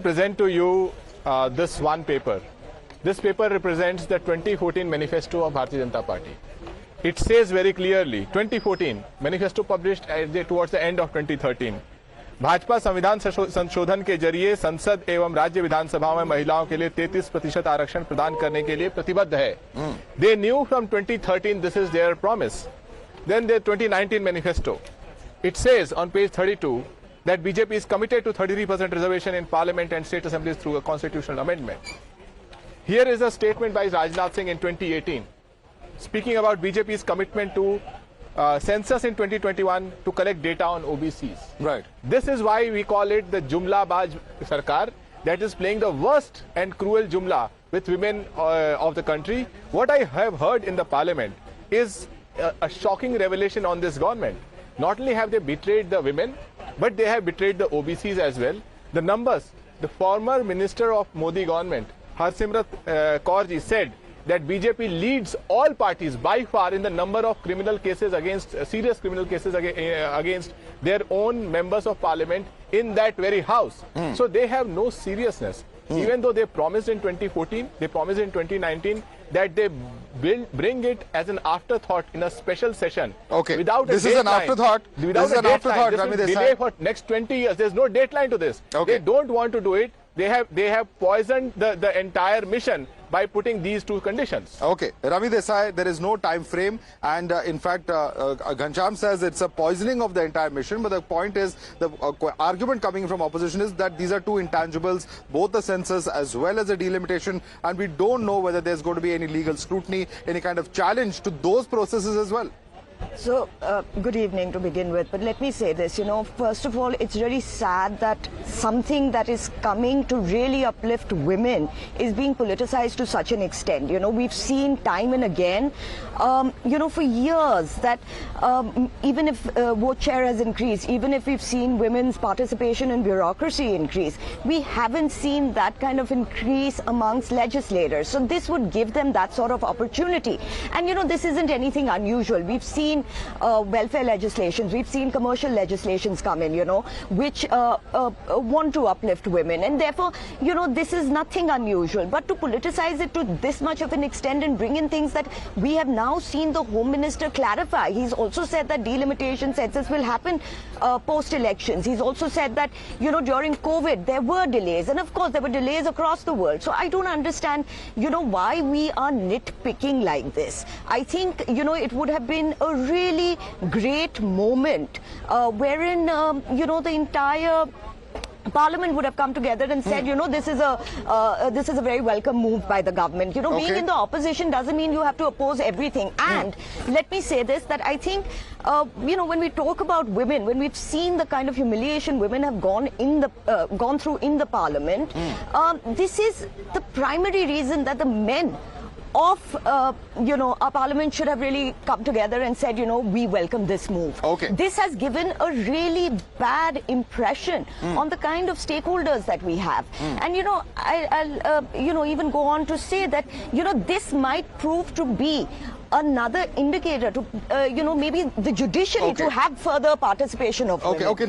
Present to you this one paper. This paper represents the 2014 Manifesto of Bharatiya Janata Party. It says very clearly, 2014 Manifesto published towards the end of 2013. Bhajpa संविधान संशोधन के जरिए संसद एवं राज्य विधानसभाओं में महिलाओं के लिए 33% आरक्षण प्रदान करने के लिए प्रतिबद्ध है. They knew from 2013 this is their promise. Then the 2019 Manifesto. It says on page 32 that BJP is committed to 33% reservation in parliament and state assemblies through a constitutional amendment. Here is a statement by Rajnath Singh in 2018, speaking about BJP's commitment to census in 2021 to collect data on OBCs. Right. This is why we call it the Jumlabaj Sarkar, that is playing the worst and cruel Jumla with women of the country. What I have heard in the parliament is a shocking revelation on this government. Not only have they betrayed the women, but they have betrayed the OBCs as well. The numbers, the former minister of Modi government, Harsimrat Kaur ji, said that BJP leads all parties by far in the number of criminal cases against, serious criminal cases against their own members of parliament in that very house. So they have no seriousness. Even though they promised in 2014, they promised in 2019 that they will bring it as an afterthought in a special session. Okay. Without this a is an afterthought. Without this is a an dateline. afterthought. This will delay for next 20 years. There's no deadline to this. Okay. They don't want to do it. They have poisoned the entire mission by putting these two conditions. Okay, Ravi Desai, there is no time frame, and in fact, Ghanshyam says it's a poisoning of the entire mission. But the point is, the argument coming from opposition is that these are two intangibles, both the census as well as the delimitation, and we don't know whether there's going to be any legal scrutiny, any kind of challenge to those processes as well. So, good evening to begin with, but let me say this, first of all, it's really sad that something that is coming to really uplift women is being politicized to such an extent. We've seen time and again, for years that even if vote share has increased, even if we've seen women's participation in bureaucracy increase, we haven't seen that kind of increase amongst legislators. So this would give them that sort of opportunity. And, this isn't anything unusual. We've seen welfare legislations, we've seen commercial legislations come in, which want to uplift women, and therefore, this is nothing unusual. But to politicize it to this much of an extent and bring in things that we have now seen the Home Minister clarify. He's also said that delimitation census will happen post-elections. He's also said that, during COVID, there were delays, and of course, there were delays across the world. So I don't understand, why we are nitpicking like this. I think, it would have been a really great moment wherein, the entire Parliament would have come together and said, this is a very welcome move by the government. Being in the opposition doesn't mean you have to oppose everything. And let me say this, that I think, when we talk about women, when we've seen the kind of humiliation women have gone through in the Parliament, this is the primary reason that the men of our parliament should have really come together and said, we welcome this move. Okay. This has given a really bad impression on the kind of stakeholders that we have. And I'll even go on to say that this might prove to be another indicator to maybe the judiciary to have further participation of women. Okay.